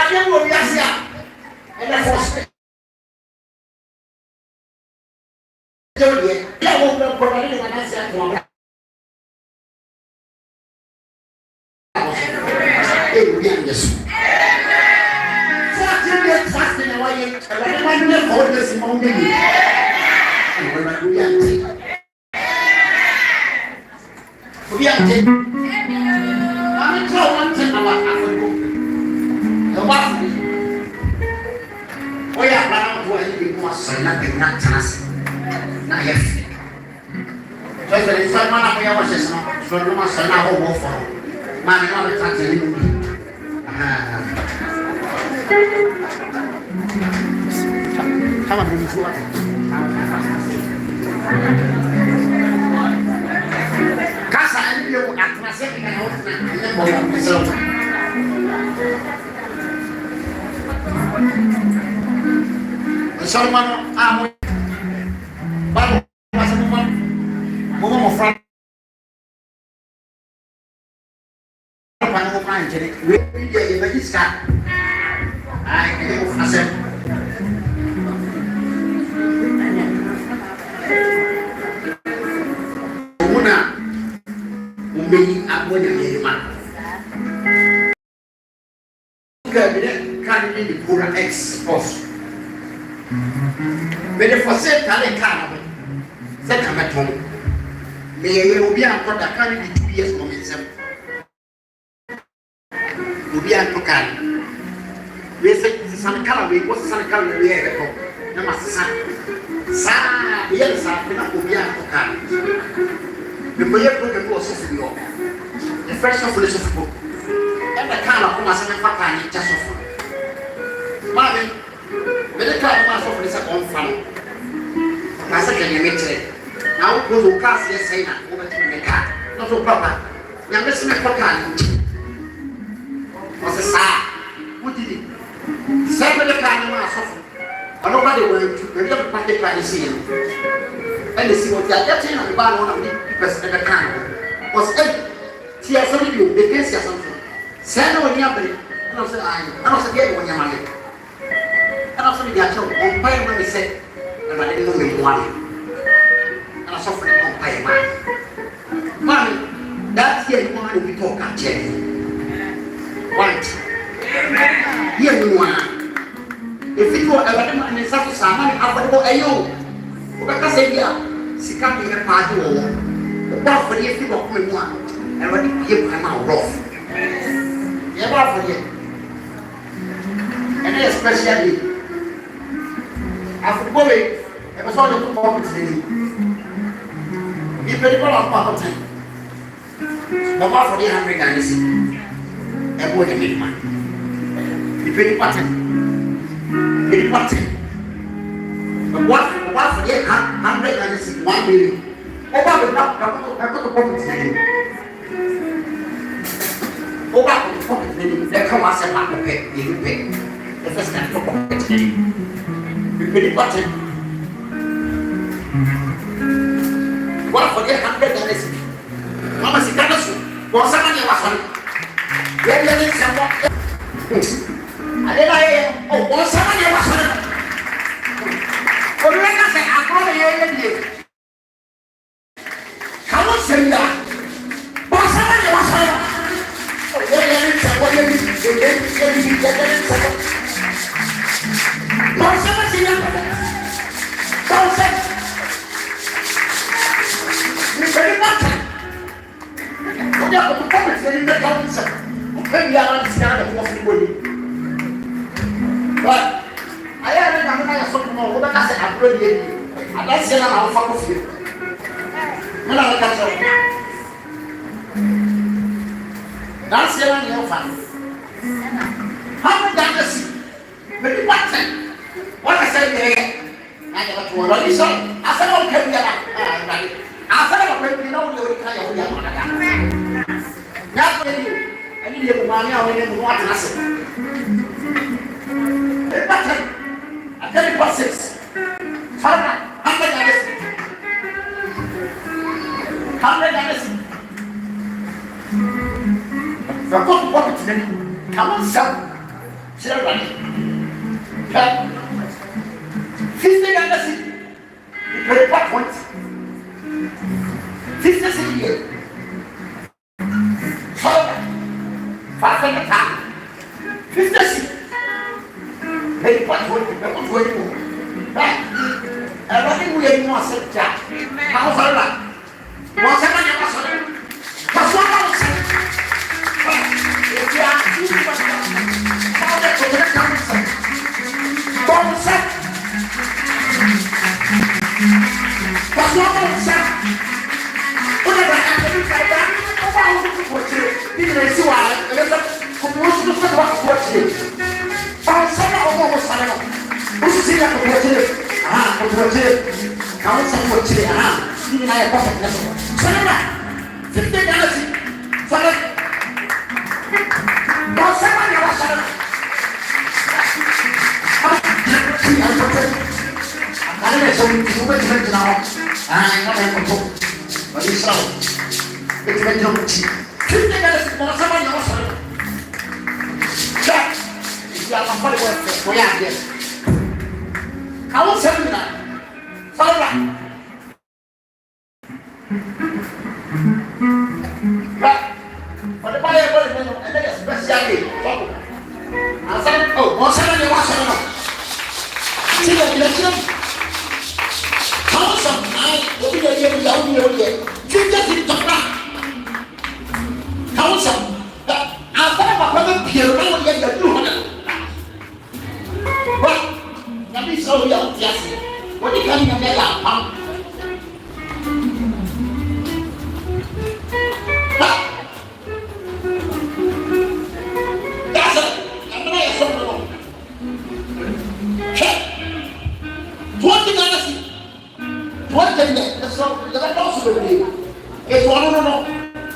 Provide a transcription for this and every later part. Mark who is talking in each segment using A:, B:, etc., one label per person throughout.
A: didn't know yes, and the first. Yeah, we'll provide an answer to our yes. Fasting away, and I hold this among me. And when we are taking, I'm trying one thing about Africa. The wife, we are bound to anything more so nothing not us. Not yet. So there is someone up here was just from the master now over for my mother touching me. Come on, bring it to us. Casa and you at my second house and then go on myself. Someone, I'm but was a woman of friend. We get in the discount. I give myself. Being up with the man. Can be the poor ex-boss. But if I said that I can't, set them at home. May you be out for the candy 2 years from himself. To be out to can. We said the sun color, we was sun color, we had a home. No, Master Son. Sir, yes, I cannot be out to can. The boy put the boss of you. The first of the book. And the car of Master Fatani just of Marvin, the car of Master of the second fan. Master can you make it? Now go to class, yes, say that over to the car. Not so proper. Now listen to Kwarteng. Was a sir. What did he? Seven the car of Master. And nobody went to the little packet by the sea. And the sea was getting on the bar one of the person at the car. Was 8. See, I saw you, they can see something. Send on your body. And I said, I don't get when you're money. And I said, I told on pay when they said, and I didn't know me one. And I suffered on pay money. Money, that's here you want to be talking, Jenny. What? Here you want. If it were a man in such a salmon, I would go a yo. What I say here? She can't be a party or what for the people of one. And when you give him out rough, you're not for you. And then, especially after going, it was all the performance. You pay the property. But what for the 100 guys? A boy to make money. You pay the pattern. Pay the pattern. But what for the 100 guys? 1 million. What about the property? Go back to the pocket, they come out and back to pay, you pay. The first time for pocket, you pay the button. What for the 100 dollars? Mama, see, that's what someone was on. Where you need someone? I didn't oh, what someone was on. For the record, I call the area. Come on, say that. What someone was on. But I have something more. What I said, I'm ready. I'm not saying I'm out of you. That's the one you're fine. How many dollars? Maybe what? What I said there, I never told you. So I said, okay, I said, okay, you know, you're kind of young. That's what you I need your money. I need to watch us. I tell you what, 6. $100. From what pocket then? Come on, sir. Children, 50 Ghana cedi. You pay what 50 cedi. So, 500 pounds. 50 cedi. Pay what 20. And what do we want to say? How's all that? What's happening? What's what I was saying? If you are too much, how to protect yourself? Don't say. What's what I was saying? Whatever happened like that, I'm going to put you. Didn't see why? Let's come on to the watch you. I'm saying, almost I know. Who's see that watch you? Kamu sama kecil, ini naya apa nak? Sana, kita jangan sih, sana. Bos sama ni apa sana? Kalau ni semua cuma jenama, ini yang betul. Bagi Islam, cuma jenama. Kita jangan sih, bos sama ni apa sana? Cak, ini apa boleh buat? Boleh dia. Kamu siapa ni? Salah. Pak, pada mana boleh minum? Ada yang spesial ni. Asal, mau sana ni, mau sana. Sila bila. Kamu sampai, tapi dia jauh. Kita tidak pernah. Kamu sampai, apa pun biar orang yang jauh mana. Pak. Tapi selalu yang biasa. Wadi kami yang dia lapang. Pak. Dasar. Yang mana yang semua. Cek. Tuan tinggal nasi. Tuan tinggal. Jangan tahu sudah beri. Tuan no.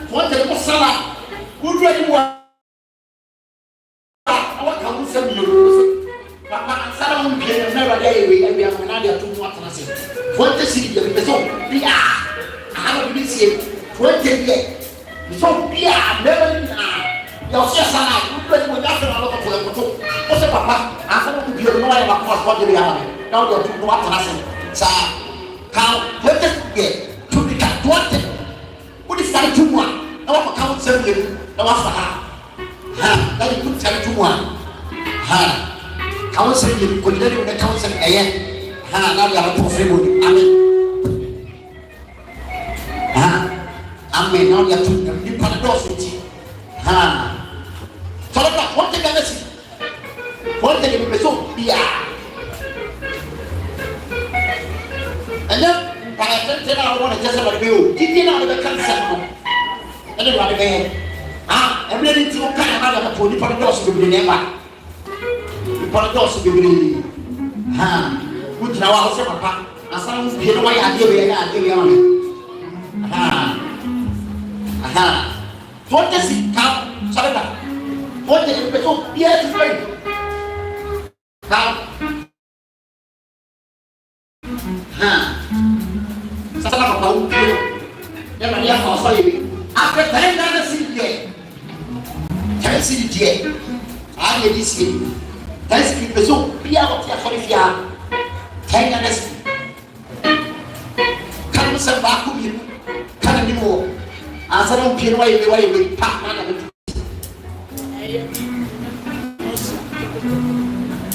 A: Tuan tinggal masalah. Kudu ada buat. Awak kamu sendiri. Papa sana mpiano na rada ewe ewe amanade atumu atanase. Fonte siri ya beso bia. Aha bi sie. Fonte bia. So bia never na. Ya sia sana ku pe mo ya sana lo ko ko. O se papa, asa mo bi no ya ba ko de ya. Na o atumu atanase. Sa ka fonte bia. Tu bi ka fonte. O di sare tumu a. Na wa ka fonte bia. Na wa fa ha. Ha, da di ku sare tumu a. Ha. Kamu sendiri, kau jadi udah kamu sendiri ayah, nanti ada profil budi, amin, amin, nanti ada tuh di pada dosa sih, kalau tak, kau tidak ada sih, kau tidak besok dia, anda pada cerita orang jasa berbeu, kita nak ada kanser, ada ada gaya, emang itu kan ada tuh di pada dosa budi nema. Pada dosa beri, Kucing awal saya apa? Asal dia tu ayah dia mana? Tuan si kau, sahaja tak? Tuan jadi besok dia tu lagi. Kau, salah apa kau? Dia mana dia kau saya? Apa tanya ada si dia? Cari si dia, ada di sini. Tapi besok biar waktu yang khalifah, tanya nasi. Kalau sebab aku ini, kalau ni mo, asal orang piawai pak mana betul.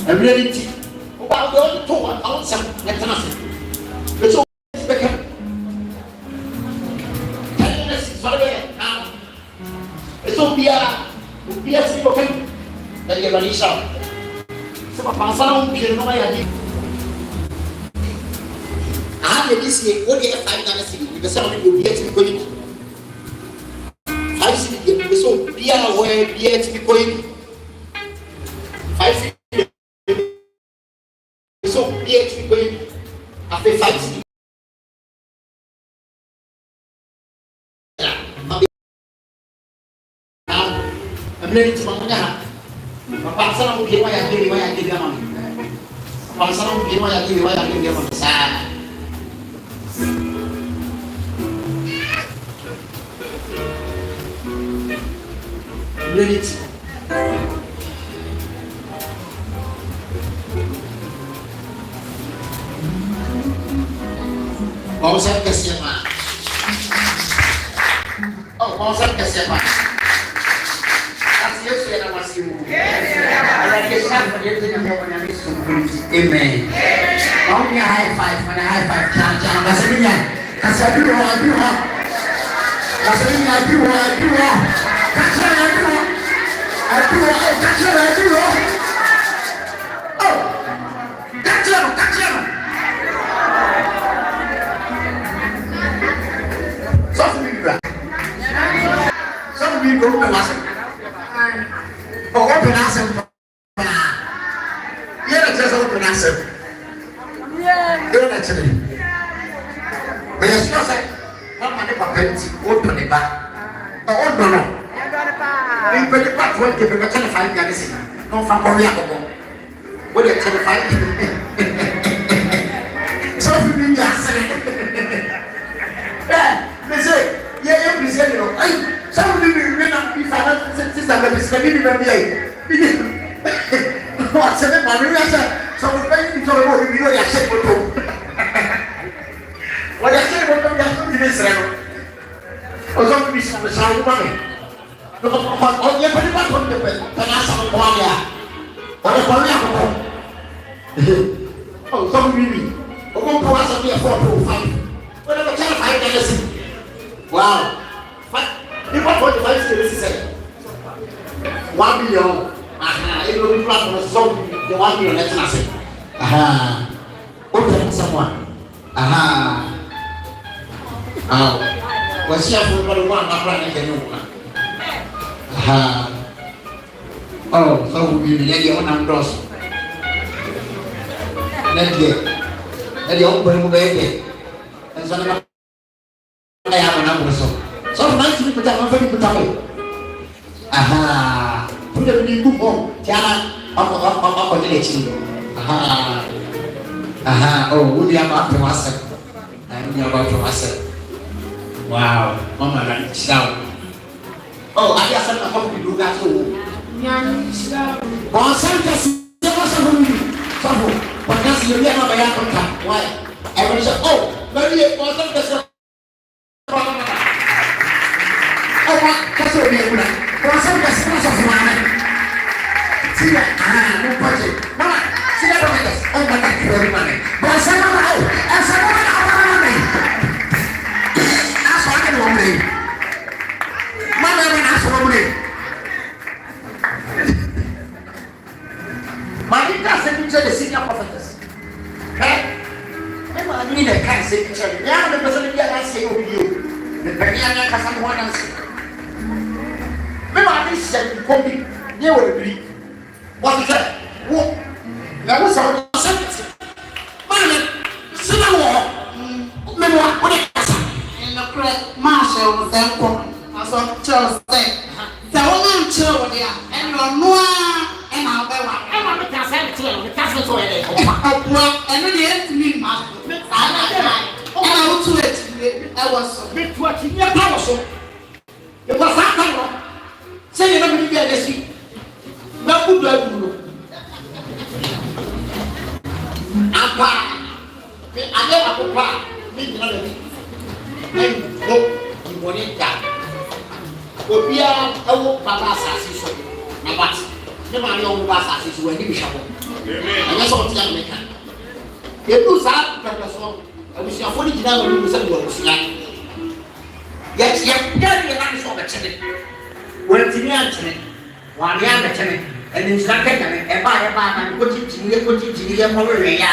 A: Ability, ubah dia tu orang sang nak nasi. Besok sebab tanya nasi soalnya, besok biar si bukan dari Malaysia. Sebab pasal orang no ayah ni. Jadi si Odehyie Keff nak sini, kita sama dengan dia sini kau ini. Hari sini dia besok dia sini kau ini. Hari sini besok dia sini kau ini. Apa hari sini? Ambil ni cuma mana? Pasal orang riwayat dia mana? Pasal orang riwayat dia mana? Sah. Unity. Bawsa Kesema. Oh, Bawsa Kesema. That's yes, I was you. Amen. Only a high five when a high five can't. Because I do. Some of you go to listen. Open us. Yeah, just open us. Yeah, don't actually. But yes, you say, how many papers open the back? Oh, no. In the back, when you can find anything, no from Korea. What are you trying to find? So, you say, yeah, they say, yeah, you say, some of you may not be financial system, but it's going to be what's the money? So we're going to talk about you know your shape of what I say about them, this or something is on the side of money. On your very back on the way, and ask some Korea. What a Korea. Oh, some really. Oh, go to us and be a 4 to 5. Whatever kind of 5 days. Wow. You want what the vice is saying? 1 million. It will be flat on the song. The 1 million, let's not say. Open someone. Was here for the one I'm running the new one. Oh, so we let your own doors. Let you open baby. And so I have a number so. So nice to put up very good time. Put a new book. Tiana up the lady. Oh, would you have up to myself? I'm about to myself. Wow, Mama, that's down. Oh, I guess I'm not to do that too. Well, sometimes but that's you never by your contact. Why? I will say, oh, maybe it wasn't the same. Oh, that's what we are. For some customers of mine. See that? No budget. Mama, see that? Oh, my God, very money. But someone, and someone, Malika said to the senior prophetess. Okay? I mean, I can't say to you. Yeah, the person here I say with you. The Peniana Cassan one and say. Remember, I said, come in. You will agree. What is that? What? That was our sentence. Man, sit down. Remember what it is? In the correct Marshall was then coming. As of Charles said, the woman child there, and your noir, and I'll be one. I want to cast it to the castle to it. And then the end to me, Master. And I will to it. I was a bit watching your power. So it was that kind of say you don't believe this. No good, no good. I never could buy. You want it down. Obia ewo baba asase so na bat ne ma yo baba asase so ani bishabo amen anya so tia meka e du sa papa so abusi afori gina wo mu se wo suya ya na so be chede wo tini anchene wa ya be chene eni nsa keka ne e ba na ko titini ye mo we ya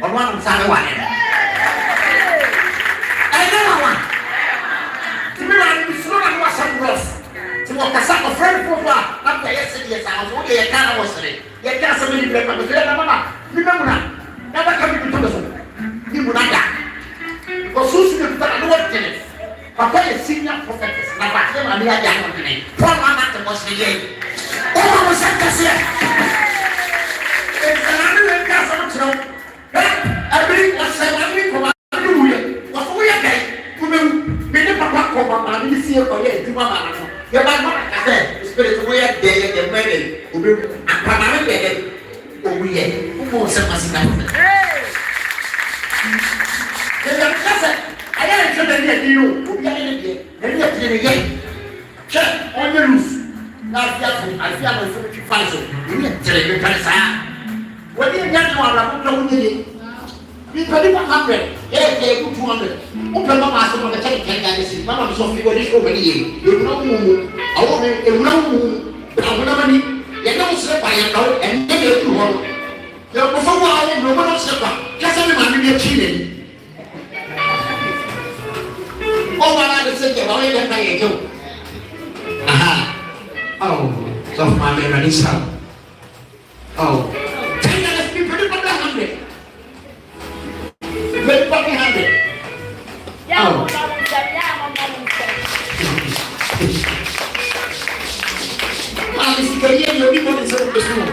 A: ono anu sa ne wa ne ai na wa rough. To walk a sack of friend for after yesterday, I was only a kind of was today. You can't say many people, but remember, never come to the phone. You would not die. Because soon you put a word in it. Papa is senior prophetess, and about him, and we are young on the name. Paul Amata was the game. Oh, I was at the set. It's another castle. I believe that's a lovely command. What we are getting. Papa come and you see a Korea, you want to get my mother. Spirit way at day at the wedding. And Panama, oh, we who wants a massive. a deal, we are in the again. Check on the roof. Now, I feel my 45. You need to take the when you get to our room, we put it 100. Yes, they put 200. Open my master on the tank and see Mamma so figure this over here. You know, I want a room. I want money. You don't slip by your dog and then you do one. You're before I am no one slip up. Just every man be cheating. Oh, I like to say, I'm only going to pay you. Aha. Oh, so my man is out. Oh. Very fucking hungry. Oh. This is the people in the school.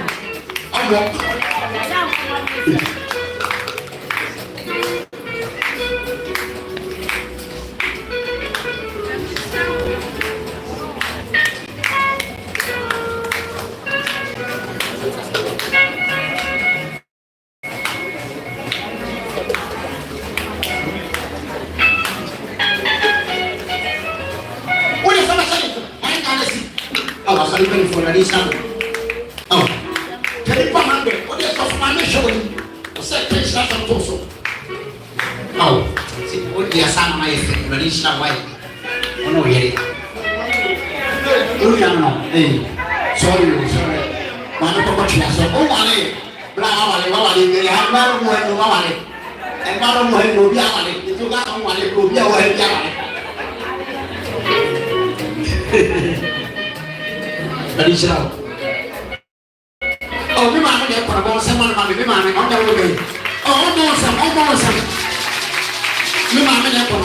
A: Looking for a reason. Oh, can you come under? What is of my mission? Set place that I'm also. Oh, see, what the Asana my Radisha white. Oh, no, yet. Oh, yeah, no. Sorry. Mano, what you have so. Oh, Mane, Brawley, they have Maro and Mawale. And Maro and Rubiawale. If you got on one, it will be away. Additional. Oh, we might get for about someone on the man on the way. Oh, some. We might get for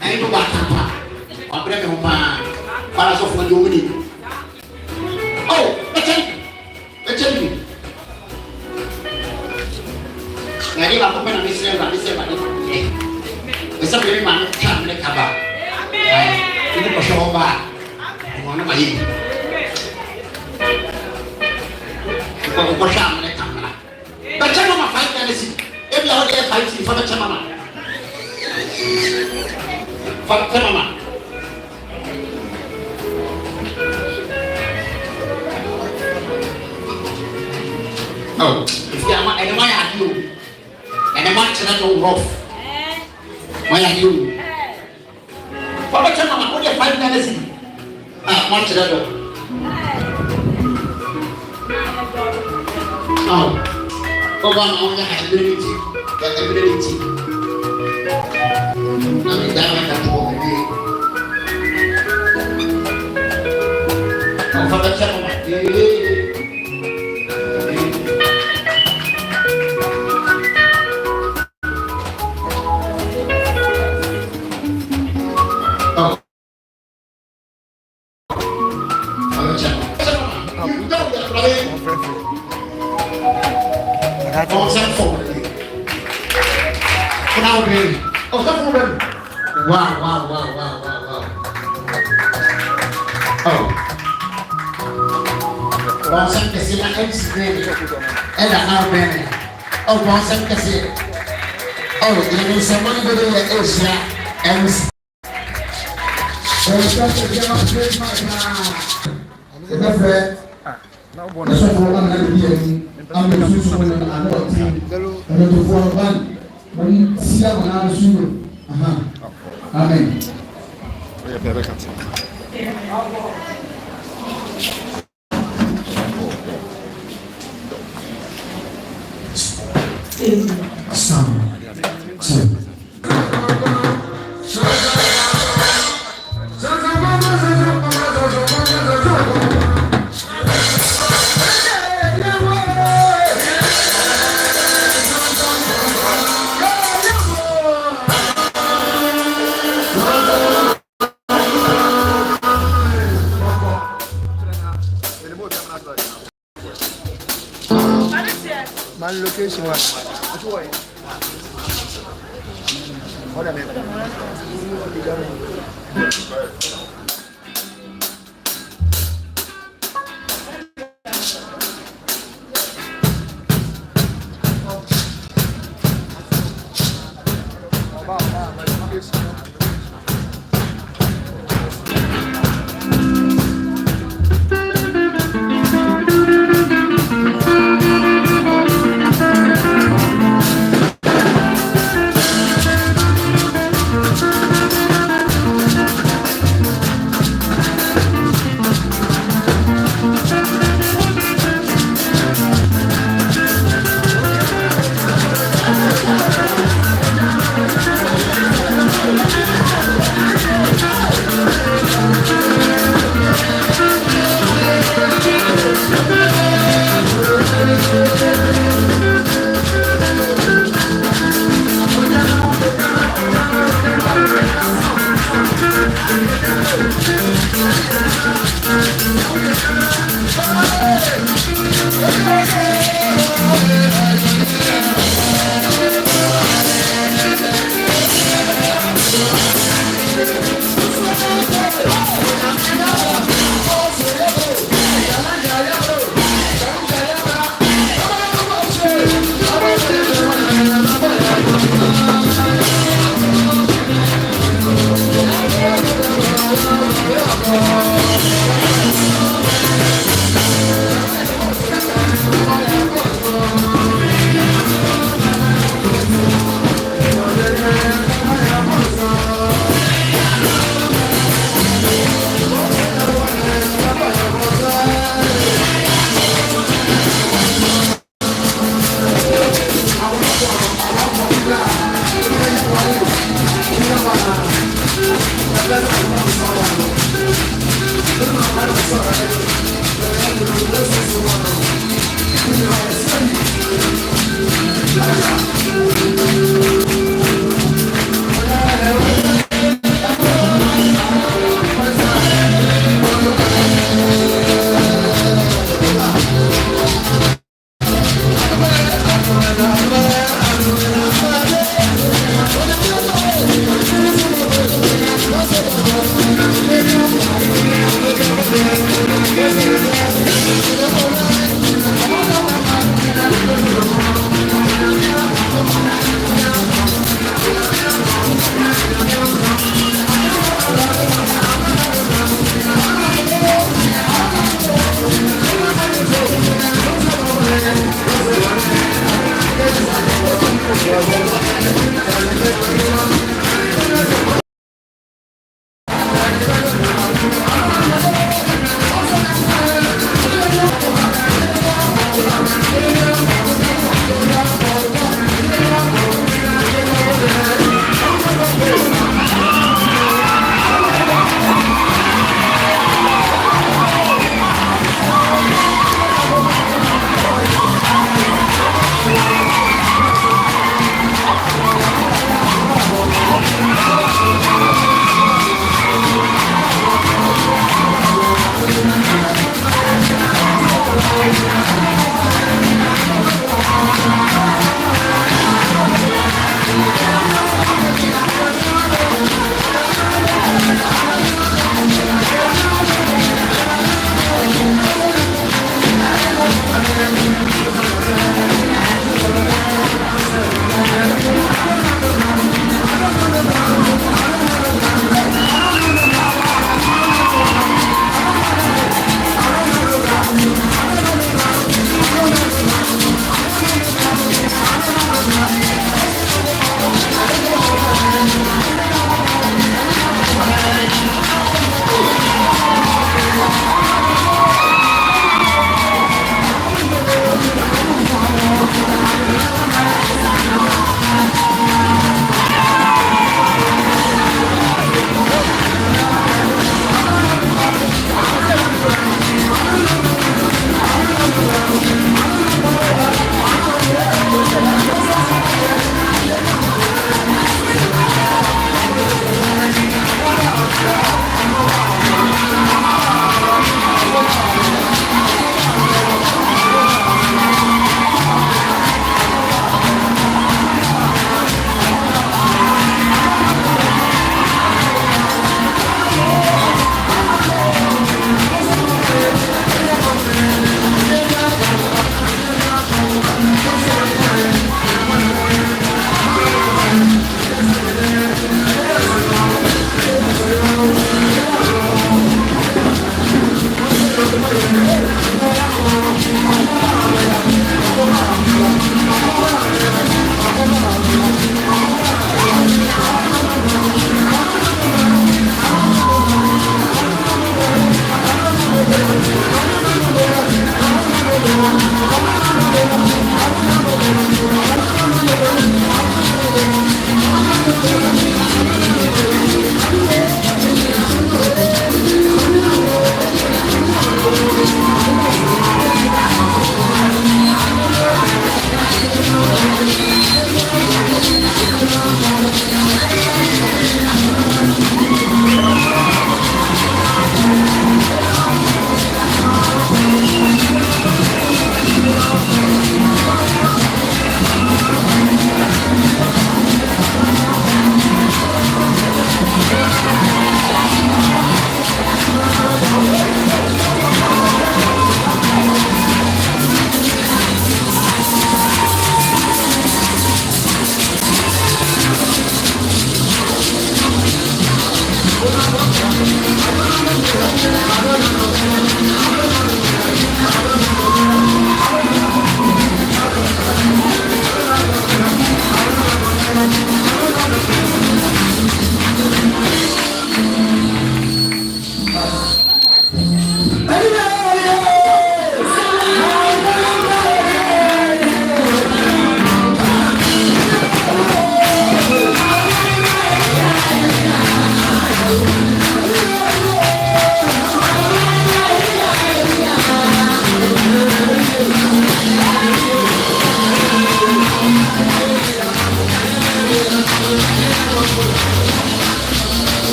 A: I go back to Papa. Bring him back. Paras of what you need. Oh, let's tell you. Now, you have opened a mission and this is it's a very man can't make a bar. You need to show back. One of my But I'm going to come back. But I'm going to fight anything. Every other fighting for the Chamama. For the Chamama. Oh, if you are and why are you? And a match that will rough. Why are you? For the Chamama, what are you fighting anything? Match that will. Oh, Obama only has ability. I mean, that might have to go away. Oh, for the Chamama. Oh. For the Chamama. You don't get playing. Oh, that's for now, baby. Oh, that's for them. Wow. Oh. Bossan kasi na ex-baby. Now, baby. Oh, bossan kasi. Oh, yun sa mga baby na Asia. So, it's just a game of great match na. Friend. That's what we're going to do. I'm going to do something I'm not team. I'm going to follow one. When see how I'm going Amen.
B: Man location was. Hold on a minute.